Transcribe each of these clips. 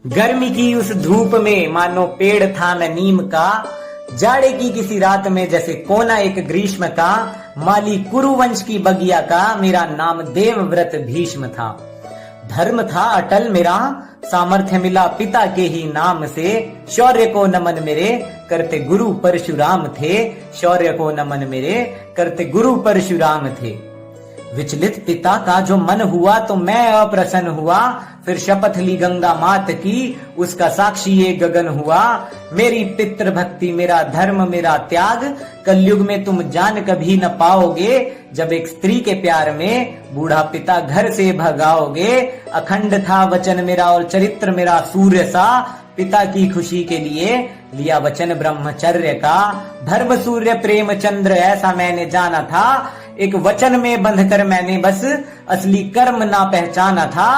गर्मी की उस धूप में मानो पेड़ था मैं नीम का, जाड़े की किसी रात में जैसे कोना एक ग्रीष्म का, माली कुरुवंश की बगिया का मेरा नाम देवव्रत भीष्म था। धर्म था अटल मेरा, सामर्थ्य मिला पिता के ही नाम से, शौर्य को नमन मेरे करते गुरु परशुराम थे, शौर्य को नमन मेरे करते गुरु परशुराम थे। विचलित पिता का जो मन हुआ तो मैं अप्रसन्न हुआ, फिर शपथ ली गंगा मात की उसका साक्षी ये गगन हुआ। मेरी पितृ भक्ति मेरा धर्म मेरा त्याग, कलयुग में तुम जान कभी न पाओगे, जब एक स्त्री के प्यार में बूढ़ा पिता घर से भगाओगे। अखंड था वचन मेरा और चरित्र मेरा सूर्य सा, पिता की खुशी के लिए लिया वचन ब्रह्मचर्य का। धर्म सूर्य प्रेम चंद्र ऐसा मैंने जाना था, एक वचन में बंधकर मैंने बस असली कर्म ना पहचाना था।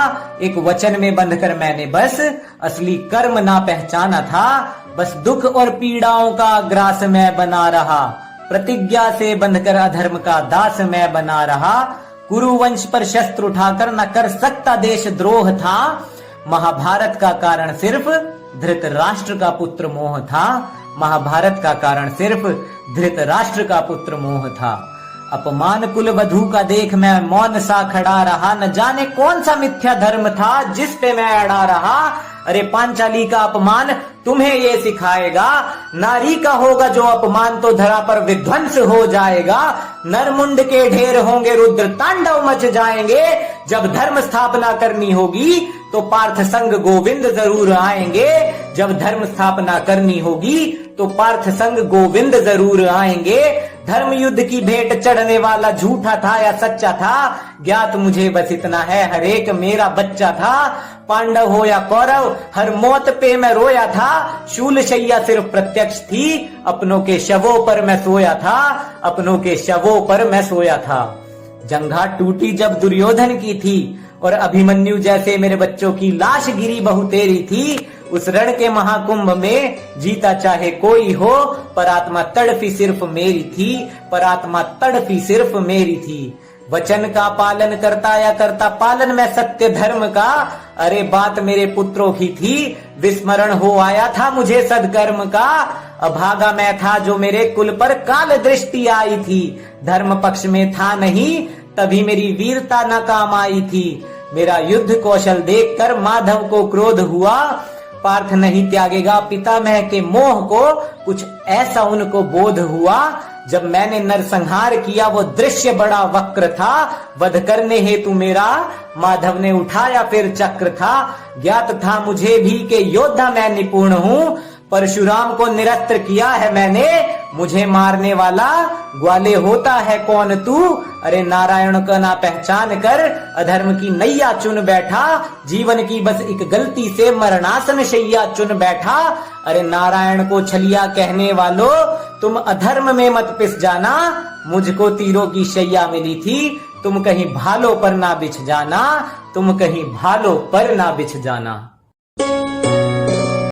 एक वचन में बंधकर मैंने बस असली कर्म ना पहचाना था। बस दुख और पीड़ाओं का ग्रास मैं बना रहा, प्रतिज्ञा से बंधकर अधर्म का दास मैं बना रहा। कुरुवंश पर शस्त्र उठाकर न कर सकता देशद्रोह था, महाभारत का कारण सिर्फ धृतराष्ट्र का पुत्र मोह था। महाभारत का कारण सिर्फ धृतराष्ट्र का पुत्र मोह था। अपमान कुल वधू का देख मैं मौन सा खड़ा रहा, न जाने कौन सा मिथ्या धर्म था जिस पे मैं अड़ा रहा। अरे पांचाली का अपमान तुम्हें ये सिखाएगा, नारी का होगा जो अपमान तो धरा पर विध्वंस हो जाएगा। नरमुंड के ढेर होंगे रुद्र तांडव मच जाएंगे, जब धर्म स्थापना करनी होगी तो पार्थ संग गोविंद जरूर आएंगे। जब धर्म स्थापना करनी होगी तो पार्थ संग गोविंद जरूर आएंगे। धर्म युद्ध की भेंट चढ़ने वाला झूठा था या सच्चा था, ज्ञात मुझे बस इतना है हर एक मेरा बच्चा था। पांडव हो या कौरव हर मौत पे मैं रोया था, शूल शैया सिर्फ प्रत्यक्ष थी, अपनों के शवों पर मैं सोया था, अपनों के शवों पर मैं सोया था। जंघा टूटी जब दुर्योधन की थी और अभिमन्यु जैसे मेरे बच्चों की लाश गिरी बहु तेरी थी। उस रण के महाकुंभ में जीता चाहे कोई हो, पर आत्मा तड़फी सिर्फ मेरी थी, पर आत्मा तड़फी सिर्फ मेरी थी। वचन का पालन करता या करता पालन मैं सत्य धर्म का, अरे बात मेरे पुत्रों की थी, विस्मरण हो आया था मुझे सदकर्म का। अभागा मैं था जो मेरे कुल पर काल दृष्टि आई थी, धर्म पक्ष में था नहीं तभी मेरी वीरता न काम आई थी। मेरा युद्ध कौशल देखकर माधव को क्रोध हुआ, पार्थ नहीं त्यागेगा पितामह के मोह को, कुछ ऐसा उनको बोध हुआ। जब मैंने नरसंहार किया वो दृश्य बड़ा वक्र था, वध करने हेतु मेरा माधव ने उठाया फिर चक्र था। ज्ञात था मुझे भी कि योद्धा मैं निपुण हूँ, परशुराम को निरस्त्र किया है मैंने, मुझे मारने वाला ग्वाले होता है कौन तू। अरे नारायण का ना पहचान कर अधर्म की नैया चुन बैठा, जीवन की बस एक गलती से मरणासन शैया चुन बैठा। अरे नारायण को छलिया कहने वालों तुम अधर्म में मत पिस जाना, मुझको तीरों की शैया मिली थी, तुम कहीं भालों पर ना बिछ जाना, तुम कहीं भालों पर ना बिछ जाना।